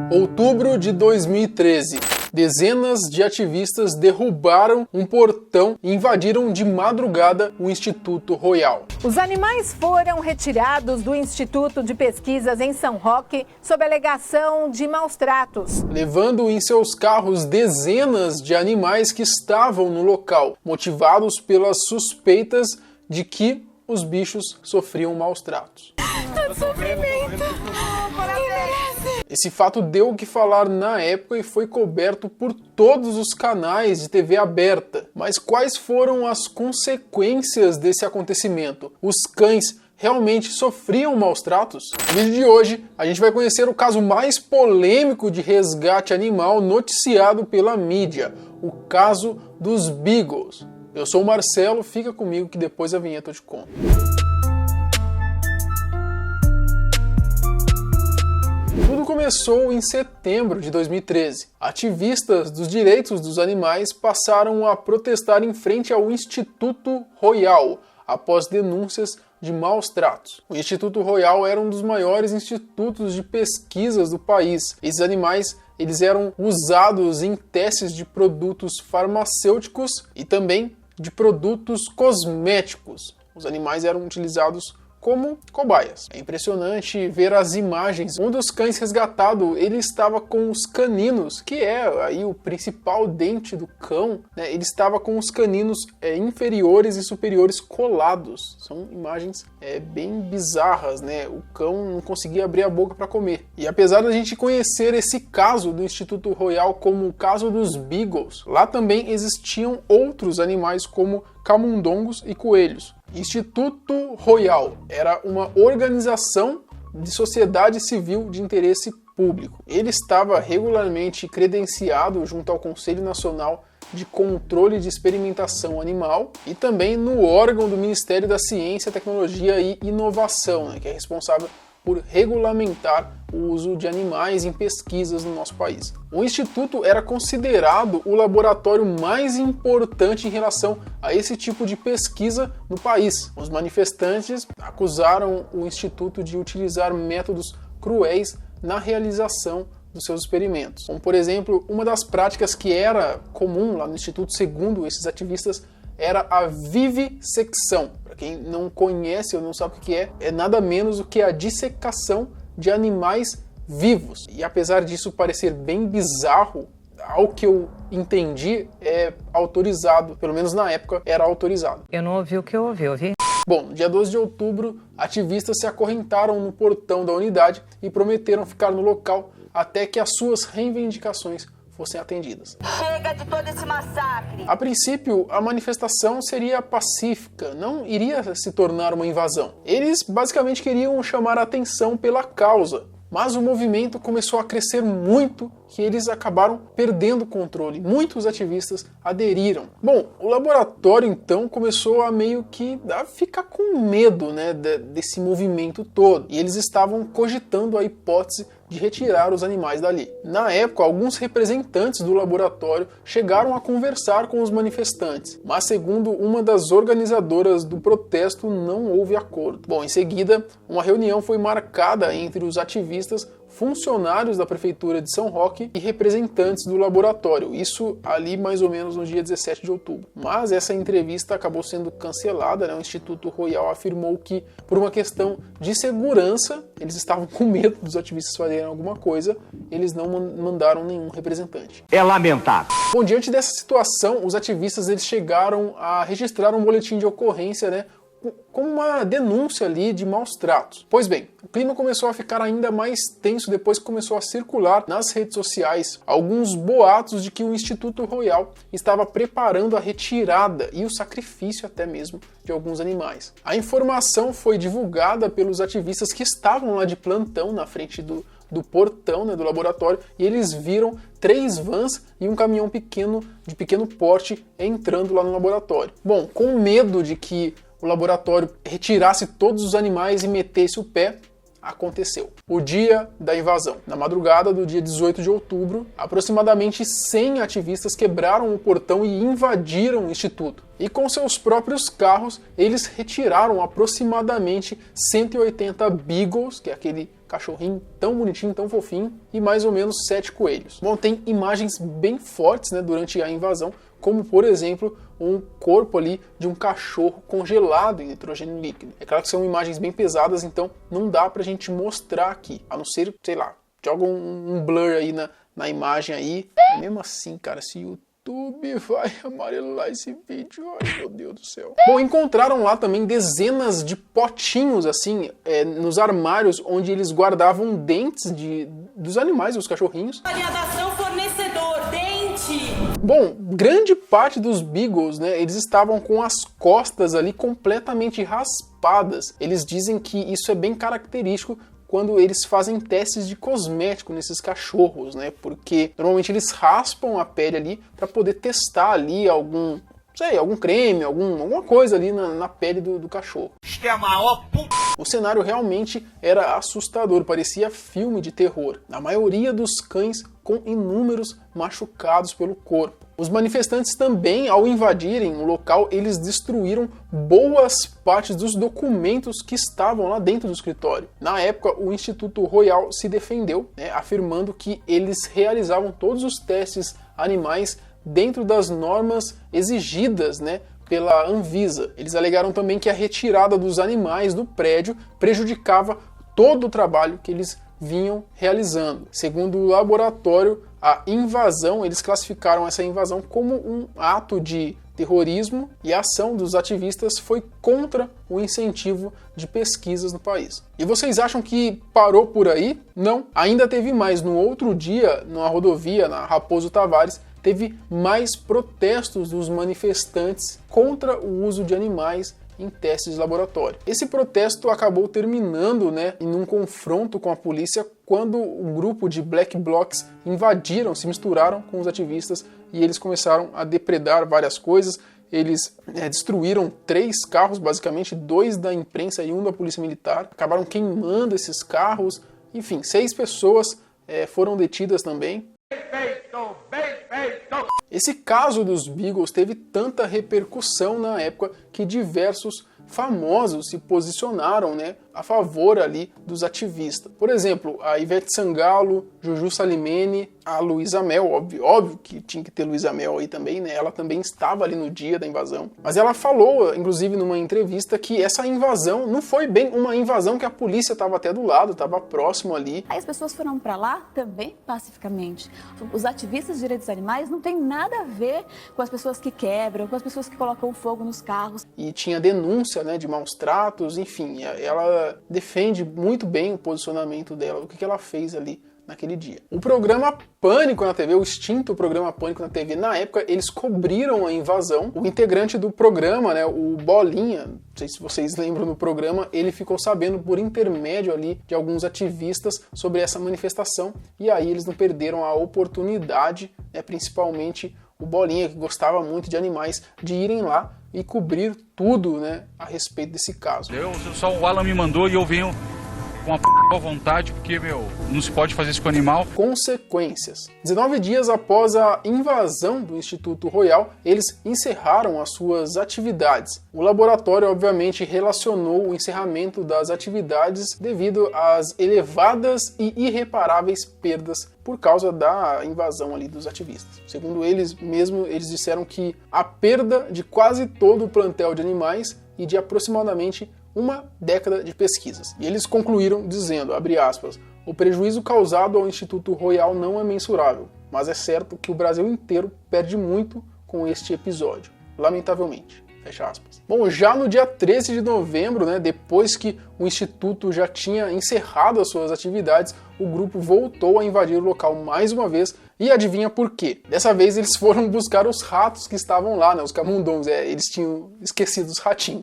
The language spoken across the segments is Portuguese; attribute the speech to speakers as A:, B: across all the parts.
A: Outubro de 2013. Dezenas de ativistas derrubaram um portão e invadiram de madrugada o Instituto Royal.
B: Os animais foram retirados do Instituto de Pesquisas em São Roque sob alegação de maus tratos,
A: levando em seus carros dezenas de animais que estavam no local, motivados pelas suspeitas de que os bichos sofriam maus tratos. Esse fato deu o que falar na época e foi coberto por todos os canais de TV aberta. Mas quais foram as consequências desse acontecimento? Os cães realmente sofriam maus tratos? No vídeo de hoje, a gente vai conhecer o caso mais polêmico de resgate animal noticiado pela mídia, o caso dos Beagles. Eu sou o Marcelo, fica comigo que depois a vinheta eu te conto. Tudo começou em setembro de 2013. Ativistas dos direitos dos animais passaram a protestar em frente ao Instituto Royal, após denúncias de maus tratos. O Instituto Royal era um dos maiores institutos de pesquisas do país. Esses animais eles eram usados em testes de produtos farmacêuticos e também de produtos cosméticos. Os animais eram utilizados como cobaias. É impressionante ver as imagens. Um dos cães resgatado, ele estava com os caninos, que é aí o principal dente do cão, né? Ele estava com os caninos inferiores e superiores colados. São imagens bem bizarras, né? O cão não conseguia abrir a boca para comer. E apesar da gente conhecer esse caso do Instituto Royal como o caso dos Beagles, lá também existiam outros animais como camundongos e coelhos. Instituto Royal era uma organização de sociedade civil de interesse público. Ele estava regularmente credenciado junto ao Conselho Nacional de Controle de Experimentação Animal e também no órgão do Ministério da Ciência, Tecnologia e Inovação, né, que é responsável por regulamentar o uso de animais em pesquisas no nosso país. O Instituto era considerado o laboratório mais importante em relação a esse tipo de pesquisa no país. Os manifestantes acusaram o Instituto de utilizar métodos cruéis na realização dos seus experimentos. Como, por exemplo, uma das práticas que era comum lá no Instituto, segundo esses ativistas, era a vivissecção. Para quem não conhece ou não sabe o que é nada menos do que a dissecação de animais vivos. E apesar disso parecer bem bizarro, ao que eu entendi, é autorizado, pelo menos na época era autorizado.
C: Eu não ouvi o que eu ouvi.
A: Bom, no dia 12 de outubro, ativistas se acorrentaram no portão da unidade e prometeram ficar no local até que as suas reivindicações fossem atendidas.
D: Chega de todo esse massacre!
A: A princípio, a manifestação seria pacífica, não iria se tornar uma invasão. Eles basicamente queriam chamar a atenção pela causa, mas o movimento começou a crescer muito que eles acabaram perdendo o controle. Muitos ativistas aderiram. Bom, o laboratório então começou a meio que ficar com medo, né, desse movimento todo. E eles estavam cogitando a hipótese de retirar os animais dali. Na época, alguns representantes do laboratório chegaram a conversar com os manifestantes, mas segundo uma das organizadoras do protesto, não houve acordo. Bom, em seguida, uma reunião foi marcada entre os ativistas, funcionários da Prefeitura de São Roque e representantes do laboratório, isso ali mais ou menos no dia 17 de outubro. Mas essa entrevista acabou sendo cancelada, né? O Instituto Royal afirmou que, por uma questão de segurança, eles estavam com medo dos ativistas fazerem alguma coisa, eles não mandaram nenhum representante.
E: É lamentável.
A: Bom, diante dessa situação, os ativistas eles chegaram a registrar um boletim de ocorrência, né, com uma denúncia ali de maus tratos. Pois bem, o clima começou a ficar ainda mais tenso depois que começou a circular nas redes sociais alguns boatos de que o Instituto Royal estava preparando a retirada e o sacrifício até mesmo de alguns animais. A informação foi divulgada pelos ativistas que estavam lá de plantão na frente do portão, né, do laboratório, e eles viram 3 vans e um caminhão de pequeno porte entrando lá no laboratório. Bom, com medo de que o laboratório retirasse todos os animais e metesse o pé, aconteceu. O dia da invasão. Na madrugada do dia 18 de outubro, aproximadamente 100 ativistas quebraram o portão e invadiram o instituto. E com seus próprios carros, eles retiraram aproximadamente 180 beagles, que é aquele cachorrinho tão bonitinho, tão fofinho, e mais ou menos 7 coelhos. Bom, tem imagens bem fortes, né, durante a invasão, como por exemplo um corpo ali de um cachorro congelado em nitrogênio líquido. É claro que são imagens bem pesadas, então não dá pra gente mostrar aqui, a não ser, sei lá, joga um blur aí na imagem aí. Mesmo assim, cara, se o YouTube vai amarelar esse vídeo, ai meu Deus do céu. Bom, encontraram lá também dezenas de potinhos assim, nos armários onde eles guardavam dentes dos animais, dos cachorrinhos.
D: Variação fornecedor, dente!
A: Bom, grande parte dos beagles, né, eles estavam com as costas ali completamente raspadas. Eles dizem que isso é bem característico quando eles fazem testes de cosmético nesses cachorros, né? Porque normalmente eles raspam a pele ali para poder testar ali algum creme, alguma coisa ali na pele do cachorro.
C: Isto é a maior
A: O cenário realmente era assustador, parecia filme de terror. A maioria dos cães com inúmeros machucados pelo corpo. Os manifestantes também, ao invadirem o local, eles destruíram boas partes dos documentos que estavam lá dentro do escritório. Na época, o Instituto Royal se defendeu, né, afirmando que eles realizavam todos os testes animais dentro das normas exigidas, né, pela Anvisa. Eles alegaram também que a retirada dos animais do prédio prejudicava todo o trabalho que eles vinham realizando. Segundo o laboratório, a invasão, eles classificaram essa invasão como um ato de terrorismo e a ação dos ativistas foi contra o incentivo de pesquisas no país. E vocês acham que parou por aí? Não. Ainda teve mais. No outro dia, na rodovia, na Raposo Tavares, teve mais protestos dos manifestantes contra o uso de animais em testes de laboratório. Esse protesto acabou terminando, né, em um confronto com a polícia quando um grupo de black blocs invadiram, se misturaram com os ativistas e eles começaram a depredar várias coisas. Eles destruíram 3 carros, basicamente 2 da imprensa e 1 da polícia militar. Acabaram queimando esses carros. Enfim, 6 pessoas foram detidas também. Esse caso dos beagles teve tanta repercussão na época que diversos famosos se posicionaram, né, a favor ali dos ativistas. Por exemplo, a Ivete Sangalo, Juju Salimene, a Luísa Mel, óbvio que tinha que ter Luísa Mel aí também, né? Ela também estava ali no dia da invasão. Mas ela falou, inclusive numa entrevista, que essa invasão não foi bem uma invasão que a polícia estava até do lado, estava próximo ali.
E: Aí as pessoas foram para lá também pacificamente. Os ativistas de direitos animais não tem nada a ver com as pessoas que quebram, com as pessoas que colocam fogo nos carros.
A: E tinha denúncia, né, de maus tratos, enfim, ela defende muito bem o posicionamento dela, o que ela fez ali naquele dia. O programa Pânico na TV, o extinto programa Pânico na TV, na época eles cobriram a invasão. O integrante do programa, né, o Bolinha, não sei se vocês lembram do programa, ele ficou sabendo por intermédio ali de alguns ativistas sobre essa manifestação e aí eles não perderam a oportunidade, né, principalmente o Bolinha, que gostava muito de animais, de irem lá e cobrir tudo, né, a respeito desse caso.
F: Só o Alan me mandou e eu venho com a boa vontade, porque, não se pode fazer isso com o animal.
A: Consequências. 19 dias após a invasão do Instituto Royal, eles encerraram as suas atividades. O laboratório, obviamente, relacionou o encerramento das atividades devido às elevadas e irreparáveis perdas por causa da invasão ali dos ativistas. Segundo eles mesmos, eles disseram que a perda de quase todo o plantel de animais e de aproximadamente uma década de pesquisas. E eles concluíram dizendo, abre aspas, o prejuízo causado ao Instituto Royal não é mensurável, mas é certo que o Brasil inteiro perde muito com este episódio, lamentavelmente. Fecha aspas. Bom, já no dia 13 de novembro, né, depois que o Instituto já tinha encerrado as suas atividades, o grupo voltou a invadir o local mais uma vez e adivinha por quê? Dessa vez eles foram buscar os ratos que estavam lá, né, os camundongos, eles tinham esquecido os ratinhos.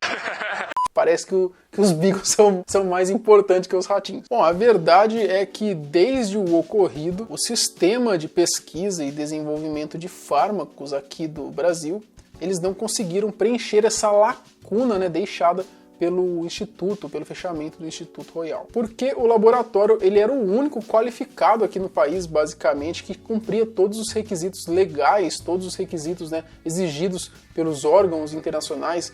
A: Parece que os beagles são mais importantes que os ratinhos. Bom, a verdade é que desde o ocorrido, o sistema de pesquisa e desenvolvimento de fármacos aqui do Brasil, eles não conseguiram preencher essa lacuna, né, deixada pelo Instituto, pelo fechamento do Instituto Royal. Porque o laboratório ele era o único qualificado aqui no país, basicamente, que cumpria todos os requisitos legais, todos os requisitos, né, exigidos pelos órgãos internacionais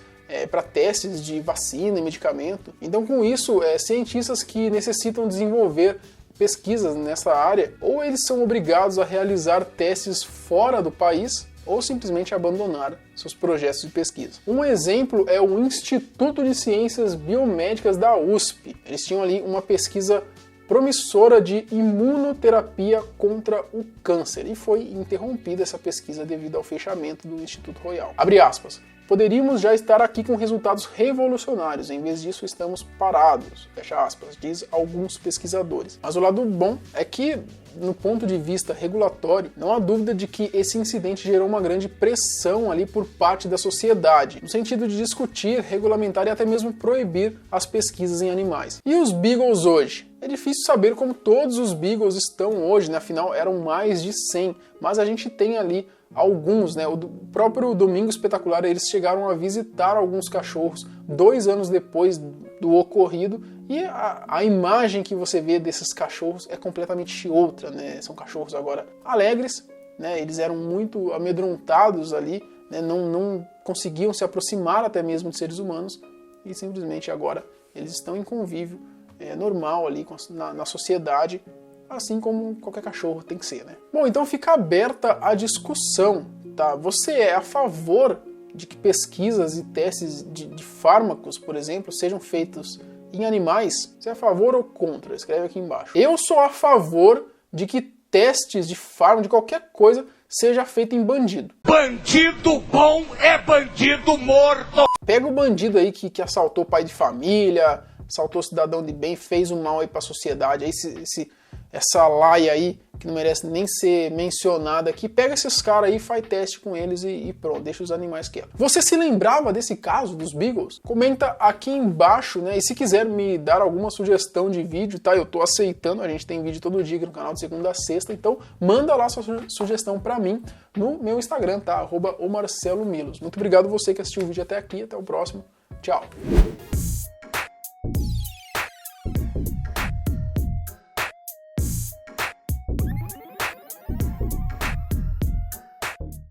A: para testes de vacina e medicamento. Então, com isso, cientistas que necessitam desenvolver pesquisas nessa área, ou eles são obrigados a realizar testes fora do país, ou simplesmente abandonar seus projetos de pesquisa. Um exemplo é o Instituto de Ciências Biomédicas da USP. Eles tinham ali uma pesquisa promissora de imunoterapia contra o câncer, e foi interrompida essa pesquisa devido ao fechamento do Instituto Royal. Abre aspas. Poderíamos já estar aqui com resultados revolucionários, em vez disso estamos parados, fecha aspas, diz alguns pesquisadores. Mas o lado bom é que, no ponto de vista regulatório, não há dúvida de que esse incidente gerou uma grande pressão ali por parte da sociedade, no sentido de discutir, regulamentar e até mesmo proibir as pesquisas em animais. E os Beagles hoje? É difícil saber como todos os Beagles estão hoje, né? Afinal eram mais de 100, mas a gente tem ali alguns, né? O próprio Domingo Espetacular, eles chegaram a visitar alguns cachorros 2 anos depois do ocorrido, e a imagem que você vê desses cachorros é completamente outra, né? São cachorros agora alegres, né? Eles eram muito amedrontados ali, né? Não conseguiam se aproximar até mesmo de seres humanos, e simplesmente agora eles estão em convívio normal ali na sociedade, assim como qualquer cachorro tem que ser, né? Bom, então fica aberta a discussão, tá? Você é a favor de que pesquisas e testes de fármacos, por exemplo, sejam feitos em animais? Você é a favor ou contra? Escreve aqui embaixo. Eu sou a favor de que testes de fármaco, de qualquer coisa, seja feito em bandido.
C: Bandido bom é bandido morto!
A: Pega o bandido aí que assaltou pai de família, assaltou cidadão de bem, fez um mal aí pra sociedade, aí essa laia aí, que não merece nem ser mencionada aqui, pega esses caras aí, faz teste com eles e pronto, deixa os animais quietos. Você se lembrava desse caso dos Beagles? Comenta aqui embaixo, né? E se quiser me dar alguma sugestão de vídeo, tá? Eu tô aceitando, a gente tem vídeo todo dia aqui no canal de segunda a sexta, então manda lá sua sugestão pra mim no meu Instagram, tá? @omarcelomilos. Muito obrigado você que assistiu o vídeo até aqui, até o próximo. Tchau!